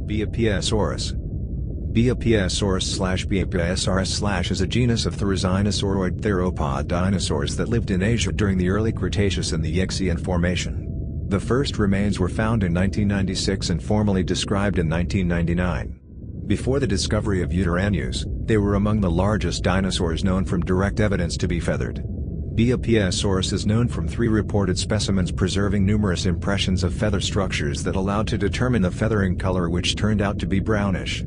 Beipiaosaurus. Beipiaosaurus/Beipiaosaurus/ is a genus of therizinosauroid theropod dinosaurs that lived in Asia during the Early Cretaceous in the Yixian Formation. The first remains were found in 1996 and formally described in 1999. Before the discovery of Yutyrannus, they were among the largest dinosaurs known from direct evidence to be feathered. Beipiaosaurus is known from 3 reported specimens preserving numerous impressions of feather structures that allowed to determine the feathering color, which turned out to be brownish.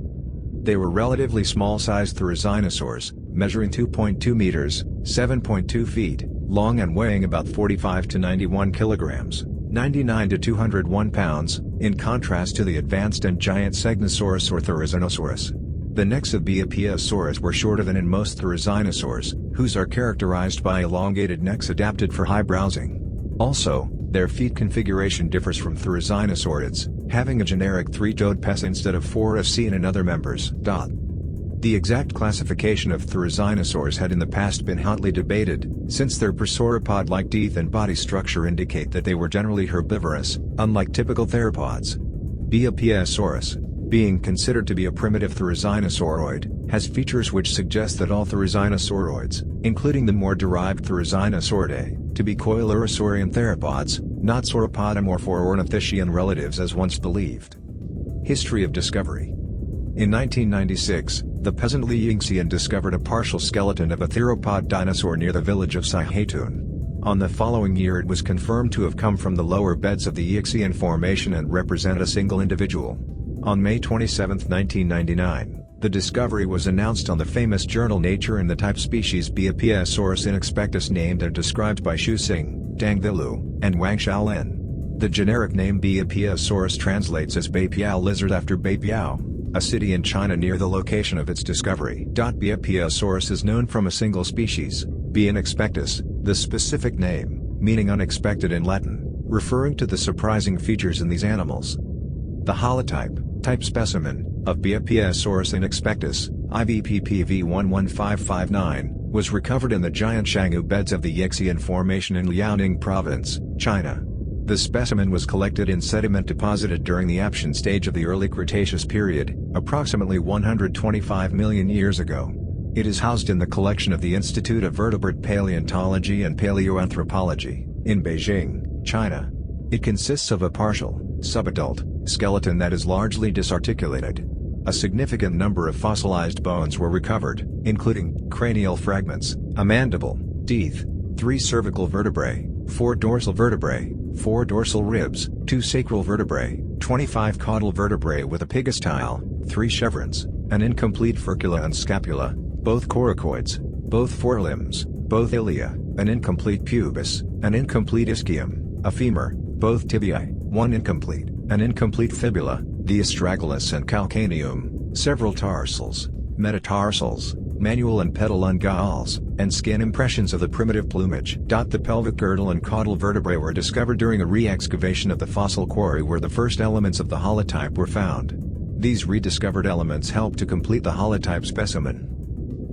They were relatively small-sized therizinosaurs, measuring 2.2 meters, 7.2 feet, long and weighing about 45 to 91 kilograms, 99 to 201 pounds, in contrast to the advanced and giant Segnosaurus or therizinosaurus. The necks of Beipiaosaurus were shorter than in most therizinosaurs, whose are characterized by elongated necks adapted for high browsing. Also, their feet configuration differs from therizinosaurids, having a generic 3-toed pes instead of 4 as seen in other members. The exact classification of therizinosaurs had in the past been hotly debated, since their prosauropod-like teeth and body structure indicate that they were generally herbivorous, unlike typical theropods. Beipiaosaurus, being considered to be a primitive therizinosauroid, has features which suggest that all therizinosauroids, including the more derived Therizinosauridae, to be coelurosaurian theropods, not sauropodomorph or ornithischian relatives as once believed. History of discovery. In 1996, the peasant Li Yixian discovered a partial skeleton of a theropod dinosaur near the village of Saihatun. On the following year it was confirmed to have come from the lower beds of the Yixian Formation and represented a single individual. On May 27, 1999, the discovery was announced on the famous journal Nature and the type species Beipiaosaurus inexpectus named and described by Xu Xing, Dang Vilu, and Wang Xiaolin. The generic name Beipiaosaurus translates as Beipiao lizard after Beipiao, a city in China near the location of its discovery. Beipiaosaurus is known from a single species, B. inexpectus, the specific name, meaning unexpected in Latin, referring to the surprising features in these animals. The holotype, type specimen, of Beipiaosaurus inexpectus, IVPPV11559, was recovered in the Gianchangasaurus beds of the Yixian Formation in Liaoning Province, China. The specimen was collected in sediment deposited during the Aptian stage of the Early Cretaceous period, approximately 125 million years ago. It is housed in the collection of the Institute of Vertebrate Paleontology and Paleoanthropology, in Beijing, China. It consists of a partial, subadult, skeleton that is largely disarticulated. A significant number of fossilized bones were recovered, including cranial fragments, a mandible, teeth, 3 cervical vertebrae, 4 dorsal vertebrae, 4 dorsal ribs, 2 sacral vertebrae, 25 caudal vertebrae with a pygostyle, 3 chevrons, an incomplete furcula and scapula, both coracoids, both forelimbs, both ilia, an incomplete pubis, an incomplete ischium, a femur, both tibiae, 1 incomplete, an incomplete fibula, the astragalus and calcaneum, several tarsals, metatarsals, manual and pedal galls, and skin impressions of the primitive plumage. The pelvic girdle and caudal vertebrae were discovered during a re-excavation of the fossil quarry where the first elements of the holotype were found. These rediscovered elements helped to complete the holotype specimen.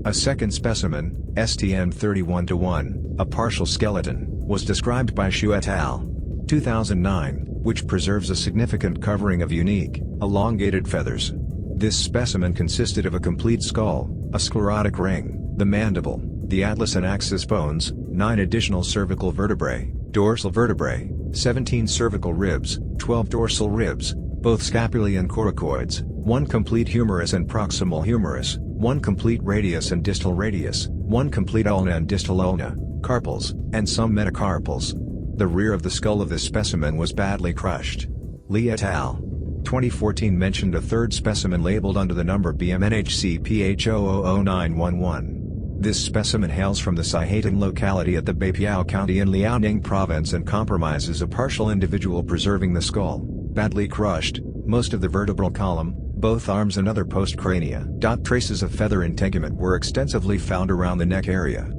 A second specimen, STM31-1, a partial skeleton, was described by Xu et al. 2009, which preserves a significant covering of unique, elongated feathers. This specimen consisted of a complete skull, a sclerotic ring, the mandible, the atlas and axis bones, 9 additional cervical vertebrae, dorsal vertebrae, 17 cervical ribs, 12 dorsal ribs, both scapulae and coracoids, 1 complete humerus and proximal humerus, 1 complete radius and distal radius, 1 complete ulna and distal ulna, carpals, and some metacarpals. The rear of the skull of this specimen was badly crushed. Li et al. 2014 mentioned a third specimen labeled under the number BMNHCPH000911. This specimen hails from the Saihatun locality at the Beipiao County in Liaoning Province and comprises a partial individual preserving the skull, badly crushed, most of the vertebral column, both arms and other postcrania. Traces of feather integument were extensively found around the neck area.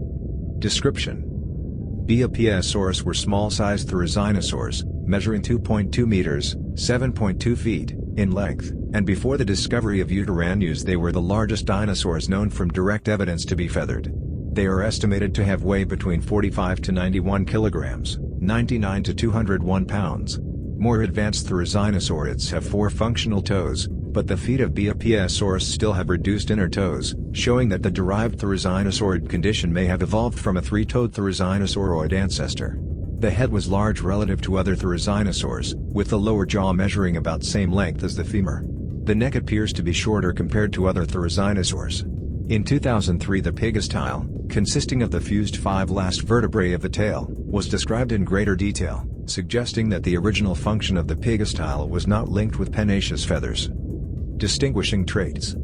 Description: Beipiaosaurus were small-sized therizinosaurs, measuring 2.2 meters, 7.2 feet, in length, and before the discovery of Yutyrannus they were the largest dinosaurs known from direct evidence to be feathered. They are estimated to have weighed between 45 to 91 kilograms, 99 to 201 pounds. More advanced therizinosaurids have 4 functional toes, but the feet of Beipiaosaurus still have reduced inner toes, showing that the derived therizinosauroid condition may have evolved from a three-toed therizinosauroid ancestor. The head was large relative to other therizinosaurs, with the lower jaw measuring about same length as the femur. The neck appears to be shorter compared to other therizinosaurs. In 2003, the pygostyle, consisting of the fused 5 last vertebrae of the tail, was described in greater detail, suggesting that the original function of the pygostyle was not linked with pennaceous feathers. Distinguishing traits.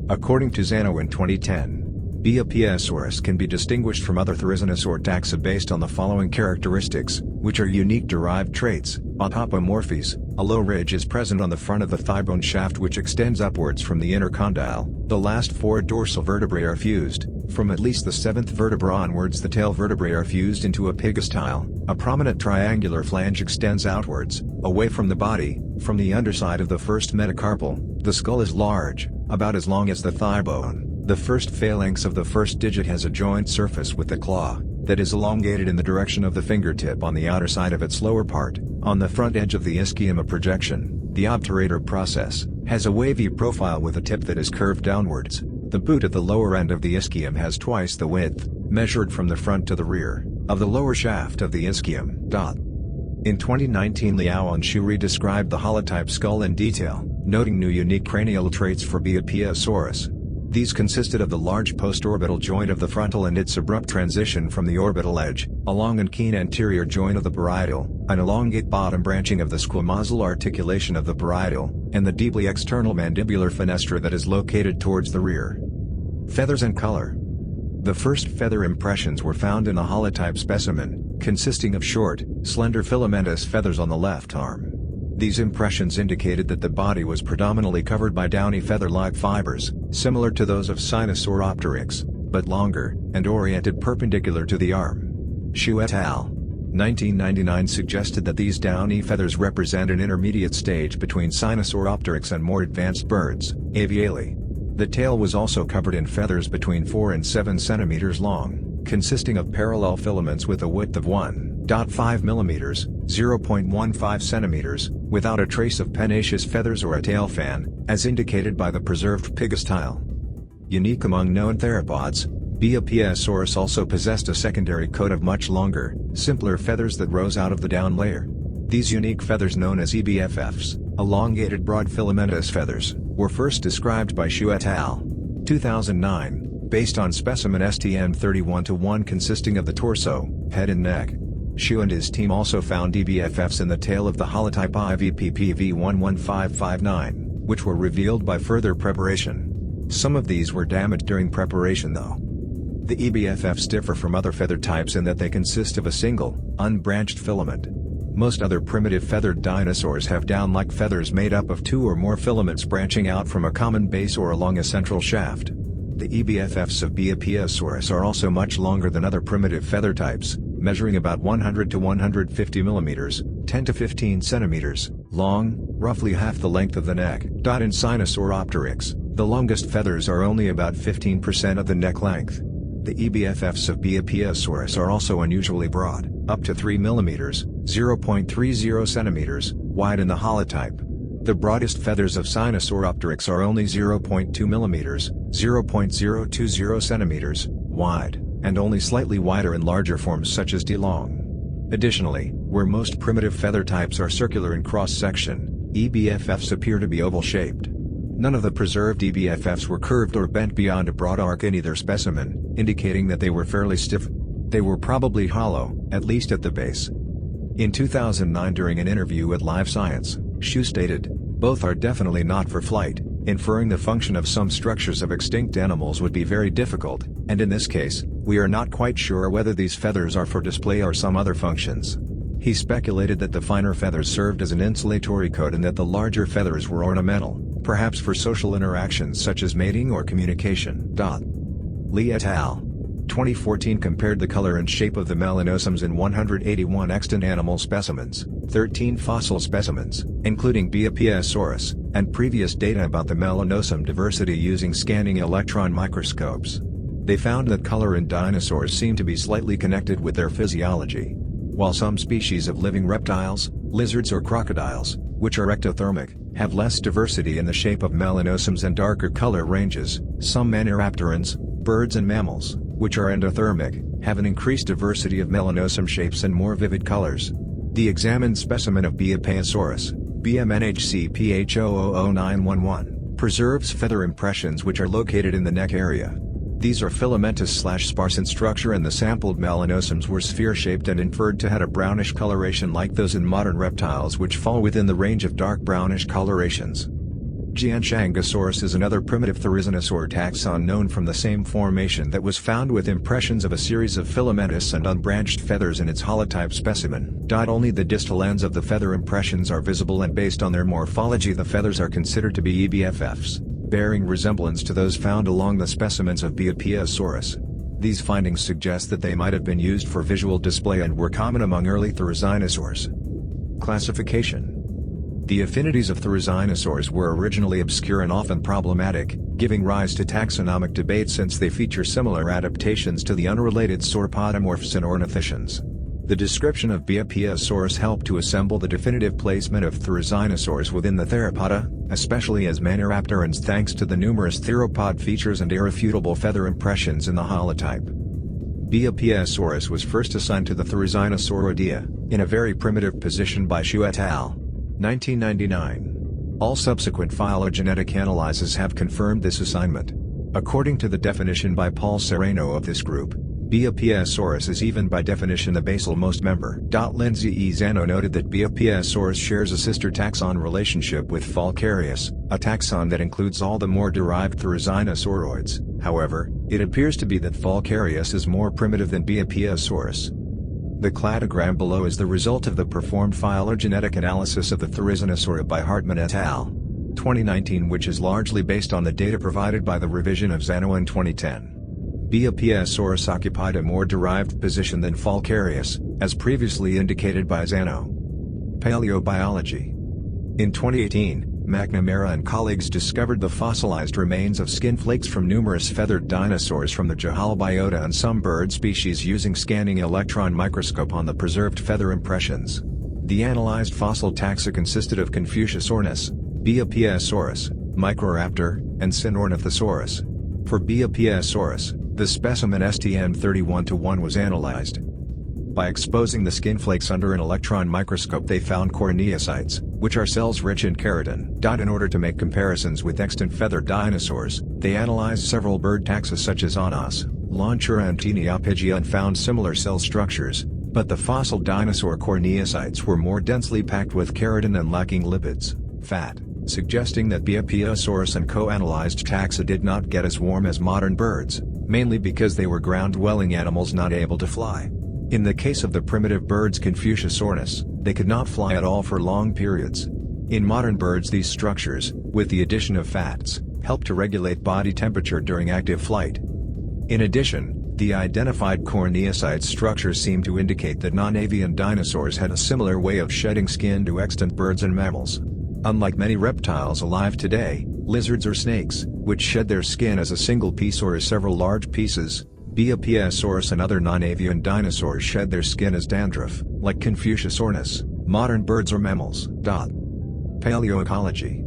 According to Zano in 2010, Beipiaosaurus can be distinguished from other therizinosaur taxa based on the following characteristics, which are unique derived traits. Autapomorphies: a low ridge is present on the front of the thighbone shaft which extends upwards from the inner condyle. The last 4 dorsal vertebrae are fused. From at least the 7th vertebra onwards the tail vertebrae are fused into a pygostyle. A prominent triangular flange extends outwards, away from the body. From the underside of the first metacarpal, the skull is large, about as long as the thigh bone. The first phalanx of the first digit has a joint surface with the claw, that is elongated in the direction of the fingertip on the outer side of its lower part. On the front edge of the ischium a projection, the obturator process, has a wavy profile with a tip that is curved downwards. The boot at the lower end of the ischium has twice the width, measured from the front to the rear, of the lower shaft of the ischium. In 2019 Liao and Shuri described the holotype skull in detail, noting new unique cranial traits for Beipiaosaurus. These consisted of the large postorbital joint of the frontal and its abrupt transition from the orbital edge, a long and keen anterior joint of the parietal, an elongate bottom branching of the squamosal articulation of the parietal, and the deeply external mandibular fenestra that is located towards the rear. Feathers and color. The first feather impressions were found in a holotype specimen, consisting of short, slender filamentous feathers on the left arm. These impressions indicated that the body was predominantly covered by downy feather-like fibers, similar to those of Sinosauropteryx, but longer, and oriented perpendicular to the arm. Xu et al. 1999 suggested that these downy feathers represent an intermediate stage between Sinosauropteryx and more advanced birds, Aviale. The tail was also covered in feathers between 4 and 7 cm long, consisting of parallel filaments with a width of 1.5 mm, 0.15 cm, without a trace of pennaceous feathers or a tail fan, as indicated by the preserved pygostyle. Unique among known theropods, Beipiaosaurus also possessed a secondary coat of much longer, simpler feathers that rose out of the down layer. These unique feathers, known as EBFFs, elongated broad filamentous feathers, were first described by Xu et al. 2009, based on specimen STM31-1 consisting of the torso, head and neck. Xu and his team also found EBFFs in the tail of the holotype IVPPV11559, which were revealed by further preparation. Some of these were damaged during preparation though. The EBFFs differ from other feather types in that they consist of a single, unbranched filament. Most other primitive feathered dinosaurs have down-like feathers made up of 2 or more filaments branching out from a common base or along a central shaft. The EBFFs of Beipiaosaurus are also much longer than other primitive feather types, measuring about 100 to 150 mm, 10 to 15 cm, long, roughly half the length of the neck. In Sinosauropteryx, the longest feathers are only about 15% of the neck length. The EBFFs of Beipiaosaurus are also unusually broad, up to 3 mm, 0.30 cm, wide in the holotype. The broadest feathers of Sinosauropteryx are only 0.2 mm, 0.020 cm, wide, and only slightly wider in larger forms such as D. long. Additionally, where most primitive feather types are circular in cross-section, EBFFs appear to be oval-shaped. None of the preserved EBFFs were curved or bent beyond a broad arc in either specimen, indicating that they were fairly stiff. They were probably hollow, at least at the base. In 2009, during an interview with Live Science, Xu stated, "Both are definitely not for flight. Inferring the function of some structures of extinct animals would be very difficult, and in this case, we are not quite sure whether these feathers are for display or some other functions." He speculated that the finer feathers served as an insulatory coat and that the larger feathers were ornamental, perhaps for social interactions such as mating or communication. Li et al. 2014 compared the color and shape of the melanosomes in 181 extant animal specimens, 13 fossil specimens, including Beipiaosaurus, and previous data about the melanosome diversity using scanning electron microscopes. They found that color in dinosaurs seemed to be slightly connected with their physiology. While some species of living reptiles, lizards or crocodiles, which are ectothermic, have less diversity in the shape of melanosomes and darker color ranges. Some maniraptorans, birds and mammals, which are endothermic, have an increased diversity of melanosome shapes and more vivid colors. The examined specimen of Beipiaosaurus, BMNHCPH000911, preserves feather impressions which are located in the neck area. These are filamentous/sparse in structure, and the sampled melanosomes were sphere-shaped and inferred to have a brownish coloration like those in modern reptiles, which fall within the range of dark brownish colorations. Gianchangasaurus is another primitive therizinosaur taxon known from the same formation that was found with impressions of a series of filamentous and unbranched feathers in its holotype specimen. Only the distal ends of the feather impressions are visible, and based on their morphology the feathers are considered to be EBFFs, bearing resemblance to those found along the specimens of Beipiaosaurus. These findings suggest that they might have been used for visual display and were common among early therizinosaurs. Classification. The affinities of therizinosaurs were originally obscure and often problematic, giving rise to taxonomic debate since they feature similar adaptations to the unrelated sauropodomorphs and ornithischians. The description of Beipiaosaurus helped to assemble the definitive placement of therizinosaurs within the theropoda, especially as maniraptorans, thanks to the numerous theropod features and irrefutable feather impressions in the holotype. Beipiaosaurus was first assigned to the therizinosauroid in a very primitive position by Xu et al. 1999. All subsequent phylogenetic analyses have confirmed this assignment. According to the definition by Paul Sereno of this group, Beipiaosaurus is even by definition the basal-most member. Lindsay E. Zano noted that Beipiaosaurus shares a sister taxon relationship with Falcarius, a taxon that includes all the more derived therizinosauroids. However, it appears to be that Falcarius is more primitive than Beipiaosaurus. The cladogram below is the result of the performed phylogenetic analysis of the therizinosaur by Hartman et al. 2019, which is largely based on the data provided by the revision of Zano in 2010. Beipiaosaurus occupied a more derived position than Falcarius, as previously indicated by Zano. Paleobiology. In 2018, McNamara and colleagues discovered the fossilized remains of skin flakes from numerous feathered dinosaurs from the Jahal biota and some bird species using scanning electron microscope on the preserved feather impressions. The analyzed fossil taxa consisted of Confuciusornis, Beipiaosaurus, Microraptor, and Sinornithosaurus. For Beipiaosaurus, the specimen STM31-1 was analyzed. By exposing the skin flakes under an electron microscope, they found corneocytes, which are cells rich in keratin. In order to make comparisons with extant feathered dinosaurs, they analyzed several bird taxa such as Anas, Lonchura and Taeniopygia and found similar cell structures, but the fossil dinosaur corneocytes were more densely packed with keratin and lacking lipids, fat, suggesting that Beipiaosaurus and co-analyzed taxa did not get as warm as modern birds, mainly because they were ground-dwelling animals not able to fly. In the case of the primitive birds Confuciusornis, they could not fly at all for long periods. In modern birds, these structures, with the addition of fats, help to regulate body temperature during active flight. In addition, the identified corneocyte structures seem to indicate that non-avian dinosaurs had a similar way of shedding skin to extant birds and mammals. Unlike many reptiles alive today, lizards or snakes, which shed their skin as a single piece or as several large pieces, Beipiaosaurus and other non-avian dinosaurs shed their skin as dandruff, like Confuciusornis, modern birds or mammals. Paleo Ecology.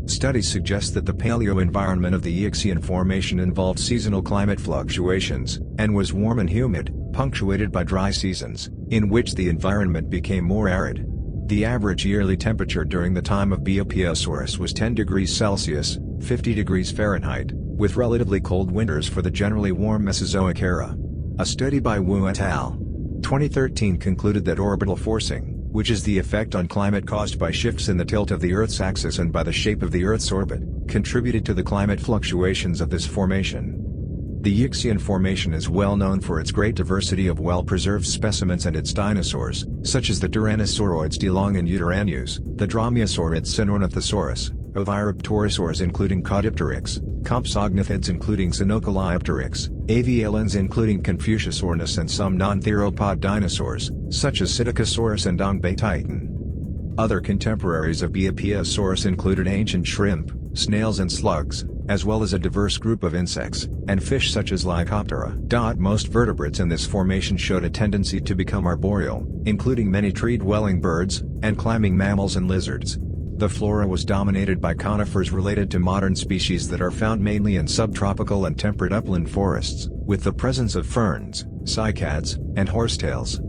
Studies suggest that the paleo environment of the Yixian Formation involved seasonal climate fluctuations, and was warm and humid, punctuated by dry seasons, in which the environment became more arid. The average yearly temperature during the time of Beipiaosaurus was 10 degrees Celsius, 50 degrees Fahrenheit, with relatively cold winters for the generally warm Mesozoic era. A study by Wu et al. 2013 concluded that orbital forcing, which is the effect on climate caused by shifts in the tilt of the Earth's axis and by the shape of the Earth's orbit, contributed to the climate fluctuations of this formation. The Yixian Formation is well known for its great diversity of well-preserved specimens and its dinosaurs, such as the Tyrannosauroids DeLong and Yutyrannus, the Dromaeosaurids Sinornithosaurus, Oviraptorosaurs including Caudipteryx, Compsognathids including Xenocoleopteryx, Avialans including Confuciusornis, and some non-theropod dinosaurs, such as Psittacosaurus and Ongbaetitan. Other contemporaries of Beipiaosaurus included ancient shrimp, snails and slugs, as well as a diverse group of insects, and fish such as Lycoptera. Most vertebrates in this formation showed a tendency to become arboreal, including many tree-dwelling birds, and climbing mammals and lizards. The flora was dominated by conifers related to modern species that are found mainly in subtropical and temperate upland forests, with the presence of ferns, cycads, and horsetails.